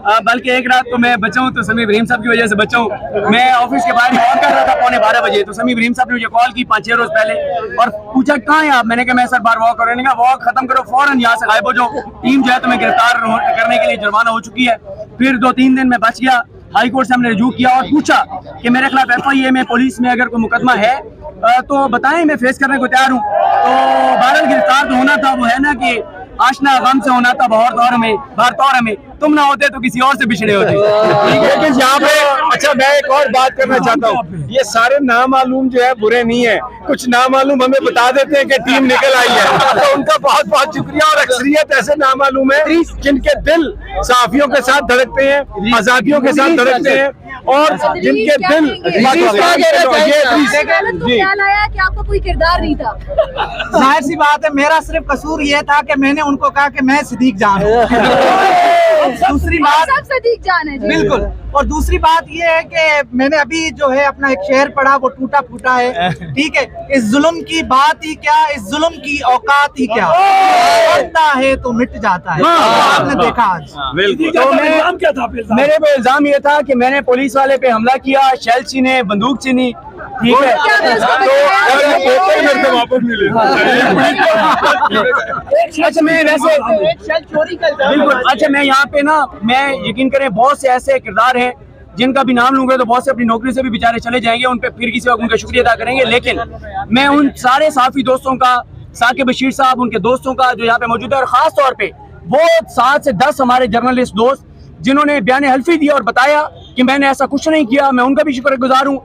बल्कि एक रात तो मैं बचा हूँ तो समी इब्राहिम साहब की वजह से बचा हूँ। मैं ऑफिस के बाहर वॉक कर रहा था 12:15 बजे, तो समी इब्राहिम साहब ने मुझे कॉल की 5-6 रोज पहले और पूछा कहाँ है आप। मैंने कहा मैं सर बाहर वॉक कर रहा हूँ। वॉक खत्म करो, फौरन यहाँ से गायब हो जाओ, टीम जो है तुम्हें गिरफ्तार करने के लिए जुर्माना हो चुकी है। फिर 2-3 दिन में बच गया। हाई कोर्ट से हमने रजू किया और पूछा कि मेरे खिलाफ FIA में पुलिस में अगर कोई मुकदमा है तो बताएं, मैं फेस करने को तैयार हूँ। तो बहरहाल गिरफ्तार तो होना था, वो है ना कि आशना गम से होना था बाहर दौर में तुम ना होते तो किसी और से बिछड़े होते। लेकिन यहाँ पे अच्छा मैं एक और बात करना चाहता हूँ, ये सारे नामालूम जो है बुरे नहीं है, कुछ नामालूम हमें बता देते हैं कि टीम निकल आई है, तो उनका बहुत बहुत शुक्रिया। और अक्सरियत ऐसे नामालूम है जिनके दिल सहाफियों के साथ धड़कते हैं, आजादियों के साथ धड़कते हैं और जिनके दिल कि आपका कोई किरदार नहीं था। जाहिर सी बात है, मेरा सिर्फ कसूर ये था कि मैंने उनको कहा कि मैं सिद्दीक जान हूँ। दूसरी बात सब सिद्दीक जान है जी। बिल्कुल। और दूसरी बात ये है कि मैंने अभी जो है अपना एक शेर पढ़ा, वो टूटा फूटा है, ठीक है। इस जुल्म की बात ही क्या, इस जुल्म की औकात ही क्या, बढ़ता है तो मिट जाता है। आपने देखा आज। तो मेरे पे इल्जाम ये था कि मैंने पुलिस वाले पे हमला किया, शेल छीने, बंदूक छीनी, ठीक है। अच्छा मैं वैसे बिल्कुल अच्छा मैं यहाँ पे ना, मैं यकीन करें बहुत से ऐसे किरदार हैं जिनका भी नाम लूंगा तो बहुत से अपनी नौकरी से भी बेचारे चले जाएंगे, उन पे फिर किसी वक्त उनका शुक्रिया अदा करेंगे। लेकिन मैं उन सारे साफी दोस्तों का, साकिब बशीर साहब, उनके दोस्तों का जो यहाँ पे मौजूद है, और खास तौर पे वो 7 से 10 हमारे जर्नलिस्ट दोस्त जिन्होंने बयान हल्फी दिया और बताया कि मैंने ऐसा कुछ नहीं किया, मैं उनका भी शुक्रगुजार हूँ।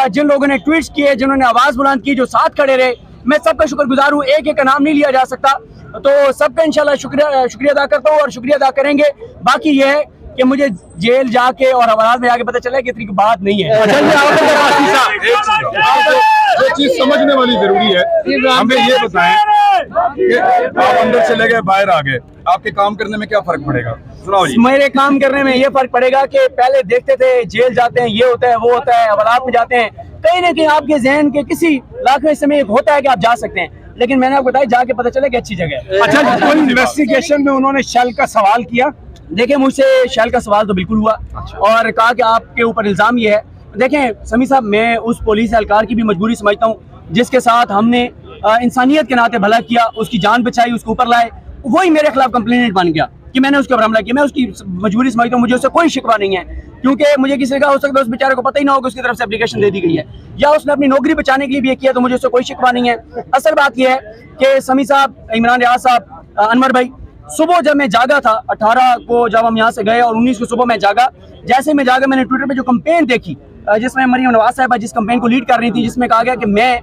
जिन लोगों ने ट्वीट्स किए, जिन्होंने आवाज बुलंद की, जो साथ खड़े रहे, मैं सबका शुक्रगुजार हूँ। एक एक का नाम नहीं लिया जा सकता, तो सबका इंशाल्लाह शुक्रिया अदा करता हूँ और शुक्रिया अदा करेंगे। बाकी ये है कि मुझे जेल जाके और हवालात में आके पता चला कि इतनी बात नहीं है। एक चीज समझने वाली जरूरी है, हमें ये बताएं कि आप अंदर चले गए, बाहर आ गए, आपके काम करने में क्या फर्क पड़ेगा? सुनाओ जी। मेरे काम करने में ये फर्क पड़ेगा कि पहले देखते थे जेल जाते हैं, ये होता है, वो होता है, हवालात में जाते हैं, कहीं ना कहीं आपके जहन के किसी लाखवें समय एक होता है कि आप जा सकते हैं, लेकिन मैंने आपको बताया जाके पता चला कि अच्छी जगह है। अच्छा, कोई इन्वेस्टिगेशन में उन्होंने शेल का सवाल किया? देखिए मुझसे शेल का सवाल तो बिल्कुल हुआ और कहा कि आपके ऊपर इल्जाम ये है। देखें समी साहब, मैं उस पुलिस एहलकार की भी मजबूरी समझता हूँ जिसके साथ हमने इंसानियत के नाते भला किया, उसकी जान बचाई, उसको ऊपर लाए, वही मेरे खिलाफ कंप्लेंट बन गया कि मैंने उसके ऊपर हमला किया। मैं उसकी मजबूरी समझता हूँ, मुझे उससे कोई शिकवा नहीं है, क्योंकि मुझे किसी का हो सकता है उस बेचारे को पता ही ना हो कि उसकी तरफ से एप्लीकेशन दे दी गई है, या उसने अपनी नौकरी बचाने के लिए भी ये किया, तो मुझे उससे कोई शिकवा नहीं है। असल बात यह है कि समी साहब, इमरान रियाज साहब, अनवर भाई, सुबह जब मैं जागा था 18 को जब हम यहाँ से गए और 19 को सुबह मैं जागा, जैसे मैं जागा मैंने ट्विटर पे जो कैंपेन देखी जिसमें मरियम नवाज साहिबा जिस कैंपेन को लीड कर रही थी, जिसमें कहा गया कि मैं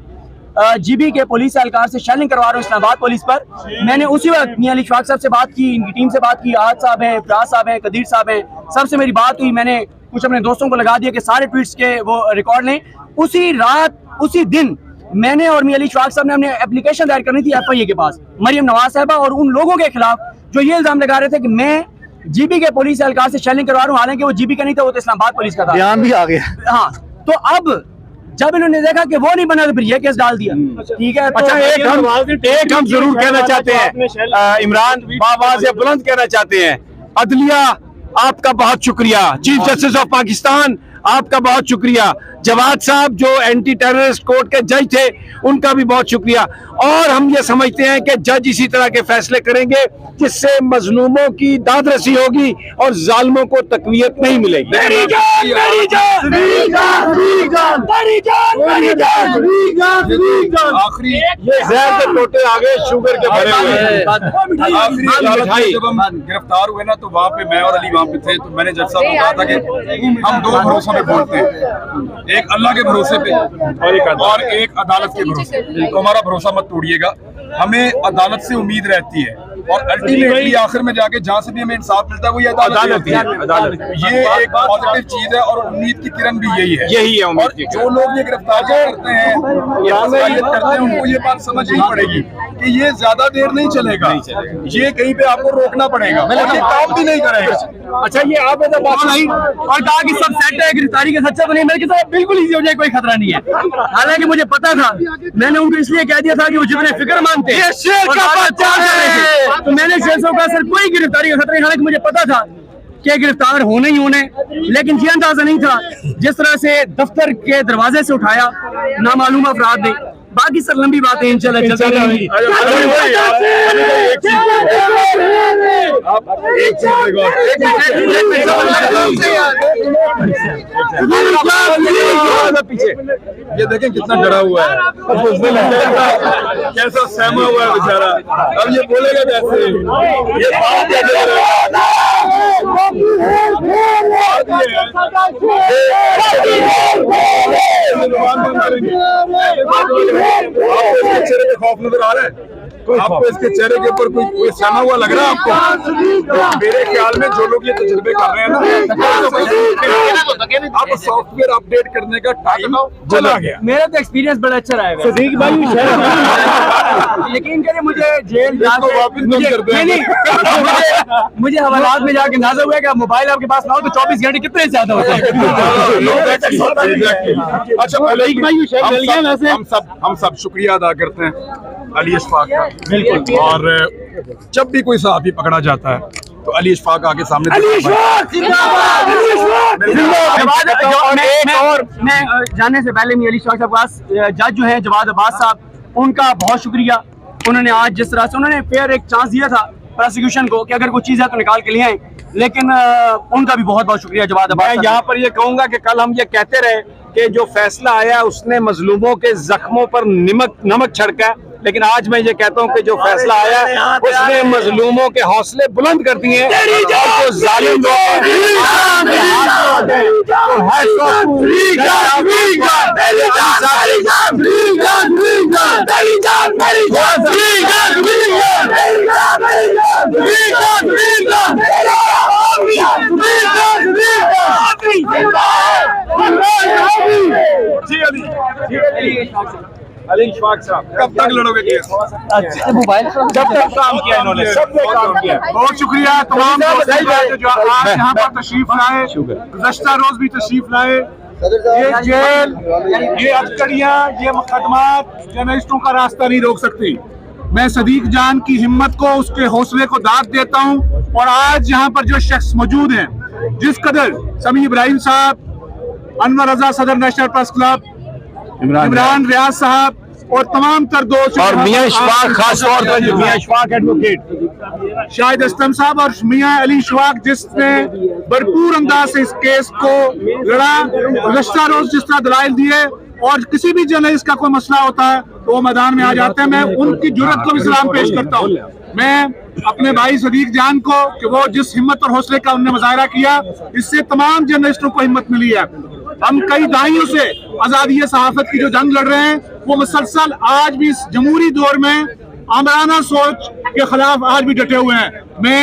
GB के पुलिस एहलकार से शेलिंग करवा रहा हूँ इस्लामाबाद पुलिस पर, मैंने उसी वक्त मियां अली इशफाक साहब से बात की, इनकी टीम से बात की, आज साहब हैं, फराज साहब हैं, कदीर साहब हैं, सबसे मेरी बात हुई। मैंने कुछ अपने दोस्तों को लगा दिया कि सारे ट्वीट्स के वो रिकॉर्ड लें। उसी रात उसी दिन मैंने और मियां अली इशफाक साहब ने हमने एप्लीकेशन दायर करनी थी FIA के पास, मरियम नवाज साहिबा और उन लोगों के खिलाफ जो ये इल्जाम लगा रहे थे कि मैं GB के पुलिस एहलकार से शेलिंग करवा रहा हूँ, हालांकि वो GB का नहीं था, वो तो इस्लामाबाद पुलिस का था। बयान भी आ गया। हाँ, तो अब जब इन्होंने देखा कि वो नहीं बना तो फिर ये केस डाल दिया। ठीक है, अच्छा एक हम जरूर कहना चाहते हैं, इमरान आवाज़ बुलंद कहना चाहते हैं, अदलिया आपका बहुत शुक्रिया, चीफ जस्टिस ऑफ पाकिस्तान आपका बहुत शुक्रिया, जवाद साहब जो एंटी टेररिस्ट कोर्ट के जज थे उनका भी बहुत शुक्रिया। और हम ये समझते हैं कि जज इसी तरह के फैसले करेंगे जिससे मजलूमों की दादरसी होगी और जालिमों को तकवीयत नहीं मिलेगी। आखिरी ये जहर के टोटे आगे शुगर के भरे हुए हैं। जब हम गिरफ्तार हुए ना तो वहाँ पे मैं और अली वहाँ पे थे, तो मैंने जज साहब को कहा था कि हम 2 भरोसों पे बोलते हैं, एक अल्लाह के भरोसे पे और एक अदालत के भरोसे। तो हमारा भरोसा मत तोड़िएगा, हमें अदालत से उम्मीद रहती है और अल्टीमेटली आखिर में जाके जहाँ से भी हमें इंसाफ मिलता है वो ये अदालत है। ये एक पॉजिटिव चीज है और उम्मीद की किरण भी यही है। और जो लोग ये गिरफ्तार करते हैं, उनको ये बात समझनी पड़ेगी कि ये ज्यादा देर नहीं चलेगा, ये कहीं पे आपको रोकना पड़ेगा और ये काम भी नहीं करेगा। अच्छा, ये आप बात नहीं और कहा कि सब सेट है, गिरफ्तारी का सच्चा बने, मेरे साथ बिल्कुल इजी हो जाए, कोई खतरा नहीं है। हालांकि मुझे पता था, मैंने उनको इसलिए कह दिया था कि वो जितने फिक्रमंद थे, तो मैंने शेर का सर कोई गिरफ्तारी का खतरा नहीं, हालांकि मुझे पता था के गिरफ्तार होने ही होने, लेकिन ये अंदाजा नहीं था जिस तरह से दफ्तर के दरवाजे से उठाया नामालूम अफराद ने। बाकी सर लंबी बातें इंशाल्लाह चलती रहेंगी। ये देखें कितना डरा हुआ है, कैसा सहमा हुआ है बेचारा। अब ये बोलेगा कैसे? ये बात आपको इसके चेहरे पे खौफ नजर आ रहा है? आपको इसके चेहरे के ऊपर कोई सहमा हुआ लग रहा है आपको? मेरे ख्याल में जो लोग ये तजुर्बे कर रहे हैं ना, अब सॉफ्टवेयर अपडेट करने का टाइम चला गया। मेरा तो एक्सपीरियंस बड़ा अच्छा रहा है। यकीन करिए मुझे जेल मुझे हवालात में जाके अंदाजा हुआ कि मोबाइल आपके पास ना हो तो 24 घंटे कितने ज्यादा होते हैं। अच्छा, हम सब शुक्रिया अदा करते हैं अली अशफाक का, बिल्कुल। और जब भी कोई सहाफ़ी पकड़ा जाता है तो अली अशफाक आके सामने मैं जाने से पहले अली अशफाक साहब पास जज जो है जवाद अब्बास साहब, उनका बहुत शुक्रिया। उन्होंने आज जिस तरह से उन्होंने फेयर एक चांस दिया था प्रोसिक्यूशन को कि अगर कोई चीज़ है तो निकाल के लिए आए, लेकिन उनका भी बहुत बहुत शुक्रिया जवाद अब्बास। मैं यहाँ पर ये कहूँगा कि कल हम ये कहते रहे कि जो फैसला आया उसने मजलूमों के जख्मों पर नमक छिड़का, लेकिन आज मैं ये कहता हूँ कि जो फैसला आया उसने मजलूमों के हौसले बुलंद कर दिए हैं। जो जालिम अली अशफाक साहब कब तक लड़ोगे केस? जब तक काम किया इन्होंने, सबने काम किया। बहुत शुक्रिया तमाम दोस्तों जो आज यहाँ पर तशरीफ लाए, गुज़श्ता रोज भी तशरीफ लाए। ये जेल, ये अटकड़ियाँ, ये मुकदमात जर्नलिस्टों का रास्ता नहीं रोक सकती। मैं सदीक जान की हिम्मत को, उसके हौसले को दाद देता हूँ। और आज यहाँ पर जो शख्स मौजूद हैं, जिस कदर समी इब्राहिम साहब, अनवर रजा सदर national press club, Imran Riaz साहब और तमाम तर दोस्त, और मियां इशफाक, खास तौर पर मियां इशफाक एडवोकेट, शाहिद अस्लम साहब और मियां अली इशफाक, जिसने भरपूर अंदाज से इस केस को लड़ा, गुज़श्ता रोज जिस तरह दलाइल दिए, और किसी भी जर्नलिस्ट का कोई मसला होता है तो वो मैदान में आ जाते हैं। मैं उनकी जुर्रत को भी सलाम पेश करता हूँ। मैं अपने भाई सदीक जान को कि वो जिस हिम्मत और हौसले का उन्होंने मुजाहरा किया, इससे तमाम जर्नलिस्टों को हिम्मत मिली है। हम कई दहाइयों से आज़ादी सहाफत की जो जंग लड़ रहे हैं, वो मुसलसल आज भी इस जमहूरी दौर में आमराना सोच के खिलाफ आज भी डटे हुए हैं। मैं